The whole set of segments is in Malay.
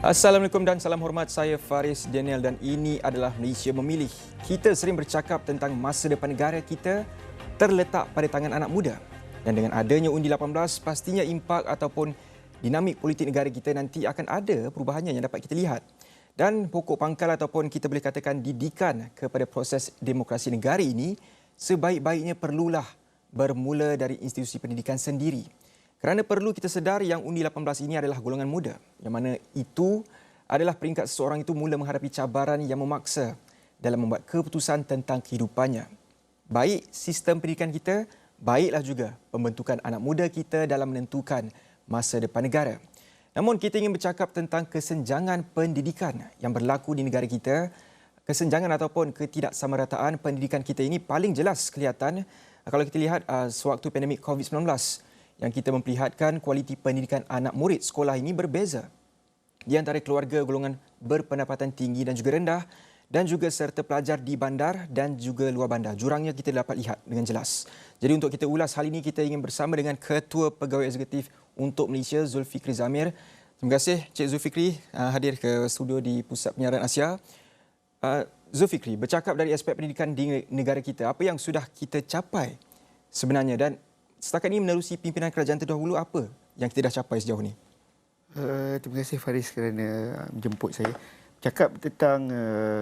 Assalamualaikum dan salam hormat. Saya Faris Daniel dan ini adalah Malaysia Memilih. Kita sering bercakap tentang masa depan negara kita terletak pada tangan anak muda. Dan dengan adanya undi 18, pastinya impak ataupun dinamik politik negara kita nanti akan ada perubahannya yang dapat kita lihat. Dan pokok pangkal ataupun kita boleh katakan didikan kepada proses demokrasi negara ini sebaik-baiknya perlulah bermula dari institusi pendidikan sendiri. Kerana perlu kita sedar yang undi 18 ini adalah golongan muda, yang mana itu adalah peringkat seseorang itu mula menghadapi cabaran yang memaksa dalam membuat keputusan tentang kehidupannya. Baik sistem pendidikan kita, baiklah juga pembentukan anak muda kita dalam menentukan masa depan negara. Namun kita ingin bercakap tentang kesenjangan pendidikan yang berlaku di negara kita. Kesenjangan ataupun ketidaksamarataan pendidikan kita ini paling jelas kelihatan kalau kita lihat sewaktu pandemik COVID-19 yang kita memperlihatkan kualiti pendidikan anak murid sekolah ini berbeza di antara keluarga golongan berpendapatan tinggi dan juga rendah dan juga serta pelajar di bandar dan juga luar bandar. Jurangnya kita dapat lihat dengan jelas. Jadi untuk kita ulas hal ini, kita ingin bersama dengan Ketua Pegawai Eksekutif untuk Malaysia, Zulfikri Zamir. Terima kasih Cik Zulfikri hadir ke studio di Pusat Penyiaran Asia. Zulfikri, bercakap dari aspek pendidikan di negara kita, apa yang sudah kita capai sebenarnya dan setakat ini menerusi pimpinan kerajaan terdahulu, apa yang kita dah capai sejauh ini? Terima kasih Faris kerana menjemput saya. Cakap tentang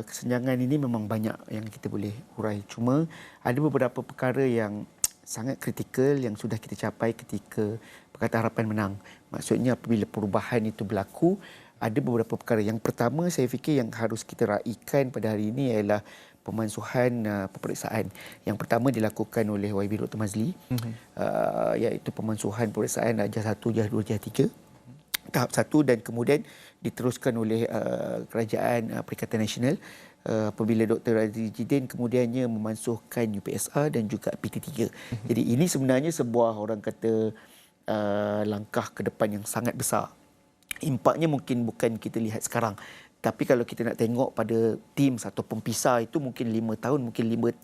kesenjangan ini memang banyak yang kita boleh urai. Cuma ada beberapa perkara yang sangat kritikal yang sudah kita capai ketika Pakatan Harapan menang. Maksudnya apabila perubahan itu berlaku, ada beberapa perkara. Yang pertama saya fikir yang harus kita raikan pada hari ini ialah pemansuhan peperiksaan. Yang pertama dilakukan oleh YB Dr. Mazli, iaitu pemansuhan peperiksaan Darjah 1, Darjah 2, Darjah 3. Tahap 1 dan kemudian diteruskan oleh Kerajaan Perikatan Nasional apabila Dr. Razli Jidin kemudiannya memansuhkan UPSR dan juga PT3. Jadi ini sebenarnya sebuah orang kata langkah ke depan yang sangat besar. Impaknya mungkin bukan kita lihat sekarang. Tapi kalau kita nak tengok pada tim atau pempisah itu mungkin 5 tahun, mungkin 10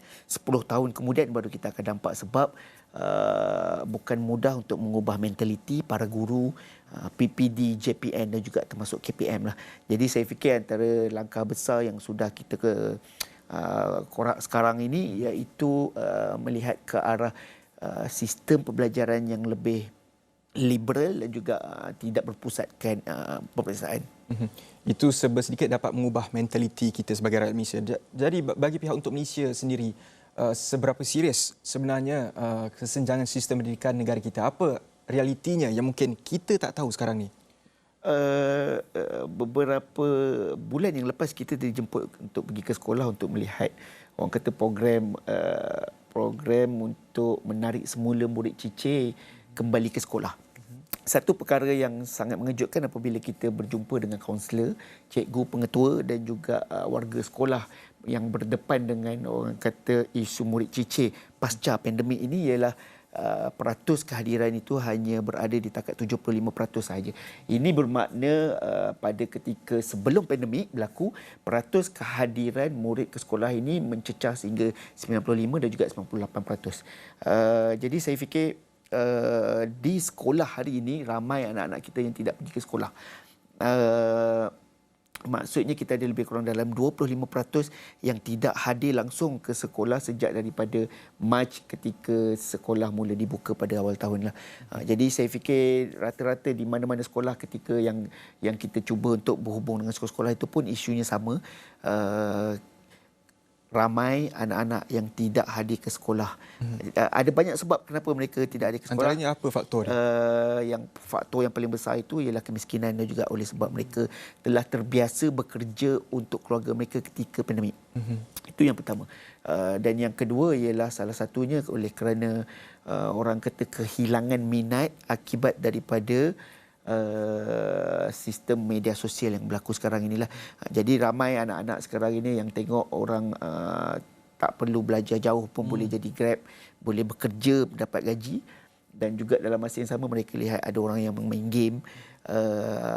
tahun kemudian baru kita akan nampak sebab bukan mudah untuk mengubah mentaliti para guru, PPD, JPN dan juga termasuk KPM lah. Jadi saya fikir antara langkah besar yang sudah kita korak sekarang ini iaitu melihat ke arah sistem pembelajaran yang lebih liberal dan juga tidak berpusatkan peperiksaan. Itu sedikit dapat mengubah mentaliti kita sebagai rakyat Malaysia. Jadi bagi pihak untuk Malaysia sendiri, seberapa serius sebenarnya kesenjangan sistem pendidikan negara kita? Apa realitinya yang mungkin kita tak tahu sekarang ni? Beberapa bulan yang lepas kita dijemput untuk pergi ke sekolah untuk melihat orang kata program untuk menarik semula murid cicir kembali ke sekolah. Satu perkara yang sangat mengejutkan apabila kita berjumpa dengan kaunselor, cikgu, pengetua dan juga warga sekolah yang berdepan dengan orang kata isu murid cicir pasca pandemik ini ialah peratus kehadiran itu hanya berada di takat 75% sahaja. Ini bermakna pada ketika sebelum pandemik berlaku, peratus kehadiran murid ke sekolah ini mencecah sehingga 95 dan juga 98%. Jadi saya fikir di sekolah hari ini ramai anak-anak kita yang tidak pergi ke sekolah. Maksudnya kita ada lebih kurang dalam 25% yang tidak hadir langsung ke sekolah sejak daripada Mac ketika sekolah mula dibuka pada awal tahun lah. Jadi saya fikir rata-rata di mana-mana sekolah ketika yang kita cuba untuk berhubung dengan sekolah-sekolah itu pun isunya sama. Ramai anak-anak yang tidak hadir ke sekolah. Ada banyak sebab kenapa mereka tidak hadir ke sekolah. Antaranya apa faktor? Faktor yang paling besar itu ialah kemiskinan dan juga oleh sebab mereka telah terbiasa bekerja untuk keluarga mereka ketika pandemik. Itu yang pertama. Dan yang kedua ialah salah satunya oleh kerana orang kata kehilangan minat akibat daripada sistem media sosial yang berlaku sekarang inilah. Jadi ramai anak-anak sekarang ini yang tengok orang tak perlu belajar jauh pun boleh jadi Grab, boleh bekerja dapat gaji, dan juga dalam masa yang sama mereka lihat ada orang yang main game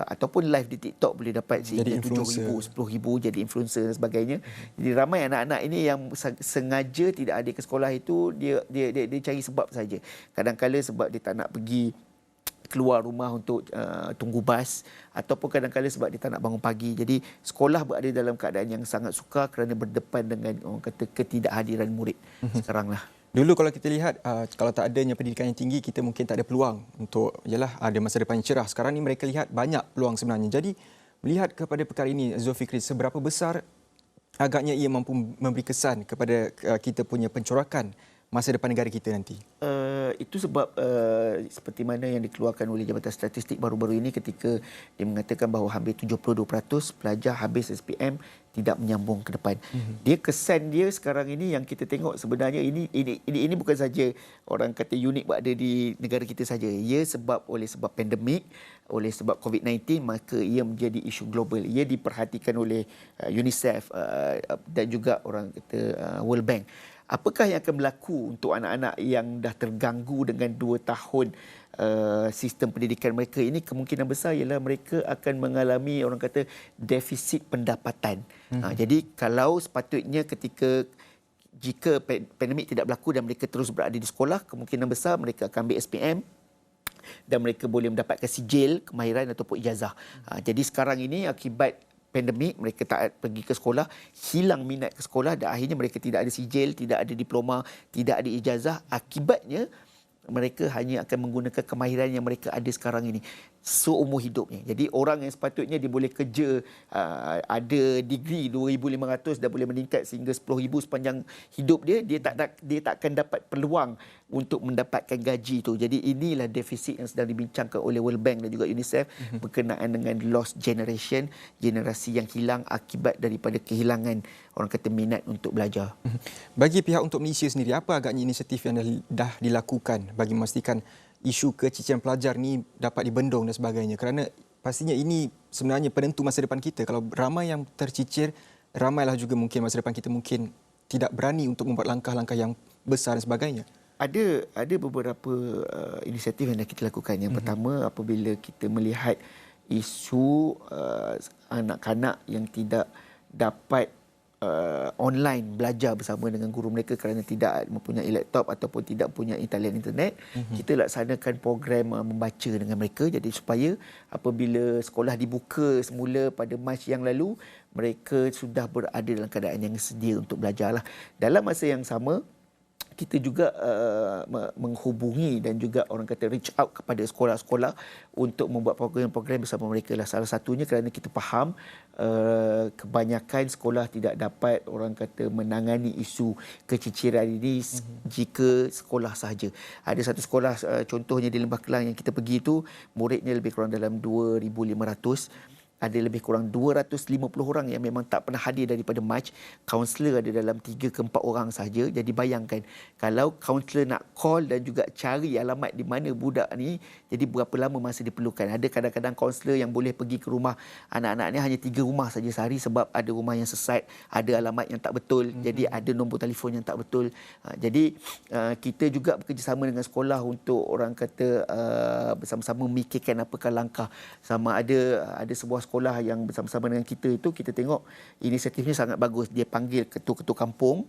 ataupun live di TikTok boleh dapat sehingga 7,000, 10,000 jadi influencer dan sebagainya. Jadi ramai anak-anak ini yang sengaja tidak ada ke sekolah itu dia cari sebab saja. Kadang-kadang sebab dia tak nak pergi keluar rumah untuk tunggu bas, ataupun kadang-kadang sebab dia tak nak bangun pagi. Jadi sekolah berada dalam keadaan yang sangat sukar kerana berdepan dengan orang kata ketidakhadiran murid sekarang lah. Dulu kalau kita lihat, kalau tak adanya pendidikan yang tinggi, kita mungkin tak ada peluang untuk ada masa depan yang cerah. Sekarang ni mereka lihat banyak peluang sebenarnya. Jadi melihat kepada perkara ini, Zulfikri, seberapa besar agaknya ia mampu memberi kesan kepada kita punya pencorakan masa depan negara kita nanti? Itu sebab seperti mana yang dikeluarkan oleh Jabatan Statistik baru-baru ini ketika dia mengatakan bahawa hampir 72% pelajar habis SPM tidak menyambung ke depan. Dia kesan dia sekarang ini yang kita tengok sebenarnya ini bukan saja orang kata unik berada di negara kita saja. Ia sebab pandemik, oleh sebab COVID-19, maka ia menjadi isu global. Ia diperhatikan oleh UNICEF dan juga orang kata World Bank. Apakah yang akan berlaku untuk anak-anak yang dah terganggu dengan 2 tahun sistem pendidikan mereka ini? Kemungkinan besar ialah mereka akan mengalami orang kata defisit pendapatan. Jadi kalau sepatutnya jika pandemik tidak berlaku dan mereka terus berada di sekolah, kemungkinan besar mereka akan ambil SPM dan mereka boleh mendapatkan sijil kemahiran ataupun ijazah. Jadi sekarang ini akibat pandemik, mereka tak pergi ke sekolah, hilang minat ke sekolah dan akhirnya mereka tidak ada sijil, tidak ada diploma, tidak ada ijazah. Akibatnya mereka hanya akan menggunakan kemahiran yang mereka ada sekarang ini seumur hidupnya. Jadi orang yang sepatutnya dia boleh kerja ada degree 2,500 dan boleh meningkat sehingga 10,000 sepanjang hidup dia tak akan dapat peluang untuk mendapatkan gaji itu. Jadi inilah defisit yang sedang dibincangkan oleh World Bank dan juga UNICEF berkenaan dengan lost generation, generasi yang hilang akibat daripada kehilangan orang kata minat untuk belajar. Bagi pihak untuk Malaysia sendiri, apa agaknya inisiatif yang dah dilakukan bagi memastikan isu keciciran pelajar ni dapat dibendung dan sebagainya? Kerana pastinya ini sebenarnya penentu masa depan kita. Kalau ramai yang tercicir, ramailah juga mungkin masa depan kita mungkin tidak berani untuk membuat langkah-langkah yang besar dan sebagainya. Ada beberapa inisiatif yang dah kita lakukan. Yang pertama, apabila kita melihat isu anak-anak yang tidak dapat online belajar bersama dengan guru mereka kerana tidak mempunyai laptop ataupun tidak punya talian internet, kita laksanakan program membaca dengan mereka, jadi supaya apabila sekolah dibuka semula pada Mac yang lalu, mereka sudah berada dalam keadaan yang sedia untuk belajarlah. Dalam masa yang sama, kita juga menghubungi dan juga orang kata reach out kepada sekolah-sekolah untuk membuat program-program bersama mereka lah. Salah satunya kerana kita faham kebanyakan sekolah tidak dapat orang kata menangani isu keciciran ini jika sekolah sahaja. Ada satu sekolah contohnya di Lembah Kelang yang kita pergi itu, muridnya lebih kurang dalam 2,500. Ada lebih kurang 250 orang yang memang tak pernah hadir daripada Mac. Kaunselor ada dalam 3 ke 4 orang saja. Jadi bayangkan, kalau kaunselor nak call dan juga cari alamat di mana budak ni, jadi berapa lama masa diperlukan. Ada kadang-kadang kaunselor yang boleh pergi ke rumah anak-anak ni hanya 3 rumah saja sehari sebab ada rumah yang sesat, ada alamat yang tak betul, jadi ada nombor telefon yang tak betul. Jadi kita juga bekerjasama dengan sekolah untuk orang kata bersama-sama memikirkan apakah langkah. Sama ada sebuah sekolah yang bersama-sama dengan kita itu, kita tengok inisiatifnya sangat bagus. Dia panggil ketua-ketua kampung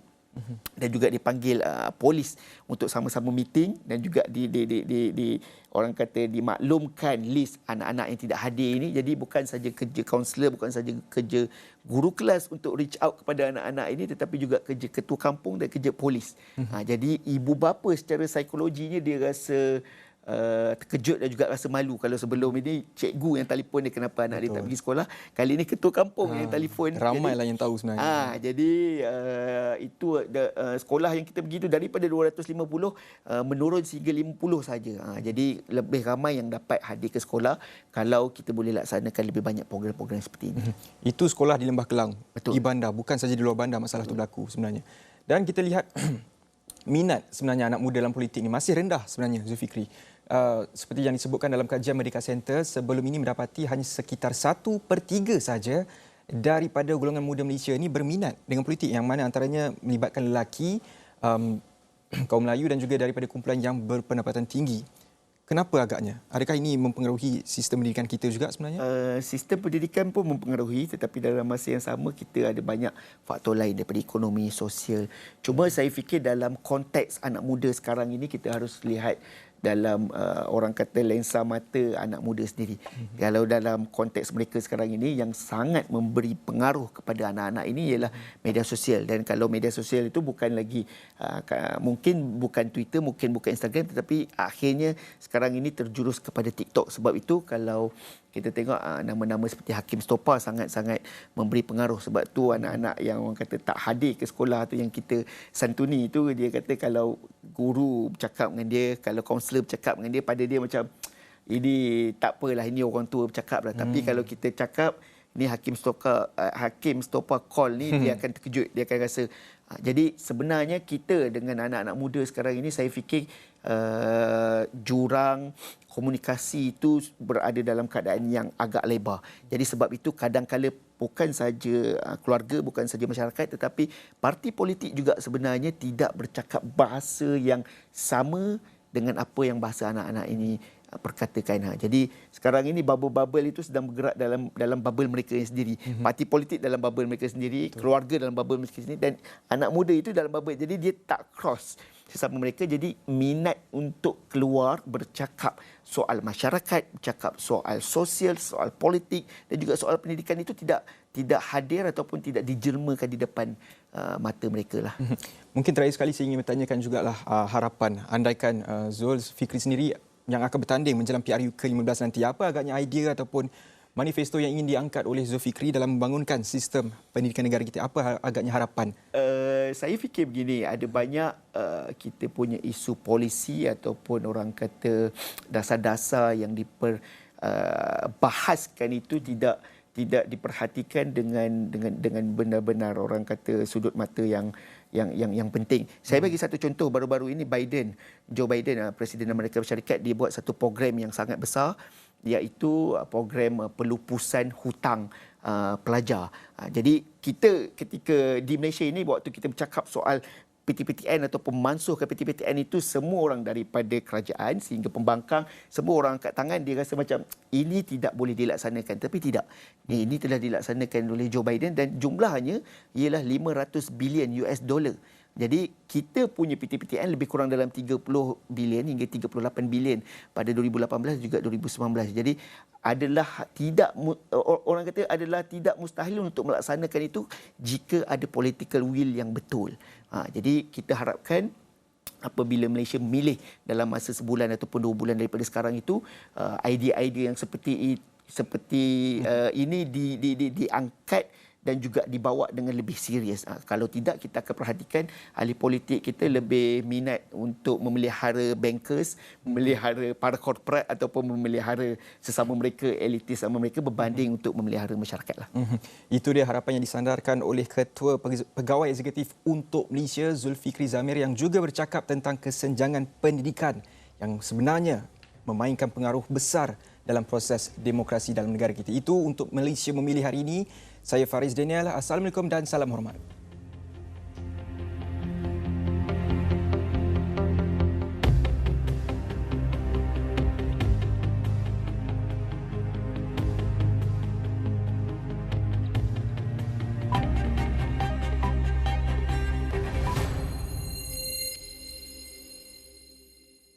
dan juga dipanggil polis untuk sama-sama meeting dan juga di orang kata dimaklumkan list anak-anak yang tidak hadir ini. Jadi bukan saja kerja kaunselor, bukan saja kerja guru kelas untuk reach out kepada anak-anak ini, tetapi juga kerja ketua kampung dan kerja polis. Jadi ibu bapa secara psikologinya dia rasa terkejut dan juga rasa malu kalau sebelum ini cikgu yang telefon dia kenapa anak dia tak pergi sekolah. Kali ini ketua kampung yang telefon. Ramailah yang tahu sebenarnya. Jadi itu sekolah yang kita pergi itu daripada 250 menurun sehingga 50 saja. Jadi lebih ramai yang dapat hadir ke sekolah kalau kita boleh laksanakan lebih banyak program-program seperti ini. Itu sekolah di Lembah Kelang. Betul. Di bandar, bukan saja di luar bandar masalah itu berlaku sebenarnya. Dan kita lihat minat sebenarnya anak muda dalam politik ini masih rendah sebenarnya, Zulfikri. Seperti yang disebutkan dalam kajian Merdeka Center, sebelum ini mendapati hanya sekitar 1/3 saja daripada golongan muda Malaysia ini berminat dengan politik, yang mana antaranya melibatkan lelaki, kaum Melayu dan juga daripada kumpulan yang berpendapatan tinggi. Kenapa agaknya? Adakah ini mempengaruhi sistem pendidikan kita juga sebenarnya? Sistem pendidikan pun mempengaruhi, tetapi dalam masa yang sama kita ada banyak faktor lain daripada ekonomi, sosial. Cuma saya fikir dalam konteks anak muda sekarang ini kita harus lihat dalam orang kata lensa mata anak muda sendiri. Kalau dalam konteks mereka sekarang ini, yang sangat memberi pengaruh kepada anak-anak ini ialah media sosial. Dan kalau media sosial itu bukan lagi mungkin bukan Twitter, mungkin bukan Instagram, tetapi akhirnya sekarang ini terjurus kepada TikTok. Sebab itu kalau kita tengok nama-nama seperti Hakim Stopa sangat-sangat memberi pengaruh. Sebab tu anak-anak yang orang kata tak hadir ke sekolah tu, yang kita santuni itu, dia kata kalau guru bercakap dengan dia, kalau kaunselor bercakap dengan dia, pada dia macam ini tak apalah, ini orang tua bercakap lah. Tapi kalau kita cakap ni Hakim Stopa call ni, dia akan terkejut, dia akan rasa. Jadi sebenarnya kita dengan anak-anak muda sekarang ini, saya fikir jurang komunikasi itu berada dalam keadaan yang agak lebar. Jadi sebab itu kadang-kala bukan saja keluarga, bukan saja masyarakat, tetapi parti politik juga sebenarnya tidak bercakap bahasa yang sama dengan apa yang bahasa anak-anak ini perkatakan. Jadi sekarang ini bubble-bubble itu sedang bergerak dalam bubble mereka sendiri. Parti politik dalam bubble mereka sendiri, keluarga dalam bubble mereka sendiri, dan anak muda itu dalam bubble. Jadi dia tak cross sesama mereka. Jadi minat untuk keluar bercakap soal masyarakat, bercakap soal sosial, soal politik dan juga soal pendidikan itu tidak hadir ataupun tidak dijelmakan di depan mata mereka lah. Mungkin terakhir sekali saya ingin bertanyakan jugalah harapan, andaikan Zulfikri sendiri yang akan bertanding menjelang PRU ke-15 nanti, apa agaknya idea ataupun manifesto yang ingin diangkat oleh Zulfikri dalam membangunkan sistem pendidikan negara kita? Apa agaknya harapan? Saya fikir begini, ada banyak kita punya isu polisi ataupun orang kata dasar-dasar yang bahaskan itu tidak diperhatikan dengan benar-benar orang kata sudut mata yang penting. Saya bagi satu contoh, baru-baru ini Joe Biden, Presiden Amerika Syarikat, dia buat satu program yang sangat besar, iaitu program pelupusan hutang pelajar. Jadi kita ketika di Malaysia ini, waktu kita bercakap soal PTPTN ataupun mansuh ke PTPTN itu, semua orang daripada kerajaan sehingga pembangkang, semua orang angkat tangan. Dia rasa macam ini tidak boleh dilaksanakan. Tapi tidak. Ini telah dilaksanakan oleh Joe Biden dan jumlahnya ialah 500 bilion US dollar. Jadi kita punya PTPTN lebih kurang dalam 30 bilion hingga 38 bilion pada 2018 juga 2019. Jadi orang kata adalah tidak mustahil untuk melaksanakan itu jika ada political will yang betul. Jadi kita harapkan apabila Malaysia memilih dalam masa sebulan ataupun 2 bulan daripada sekarang itu, idea-idea yang seperti ini diangkat dan juga dibawa dengan lebih serius. Kalau tidak, kita akan perhatikan ahli politik kita lebih minat untuk memelihara bankers, memelihara para korporat ataupun memelihara sesama mereka, elitis sama mereka, berbanding untuk memelihara masyarakat lah. Itu dia harapan yang disandarkan oleh Ketua Pegawai Eksekutif untuk Malaysia, Zulfikri Zamir, yang juga bercakap tentang kesenjangan pendidikan yang sebenarnya memainkan pengaruh besar dalam proses demokrasi dalam negara kita. Itu untuk Malaysia memilih hari ini. Saya Faris Daniel. Assalamualaikum dan salam hormat.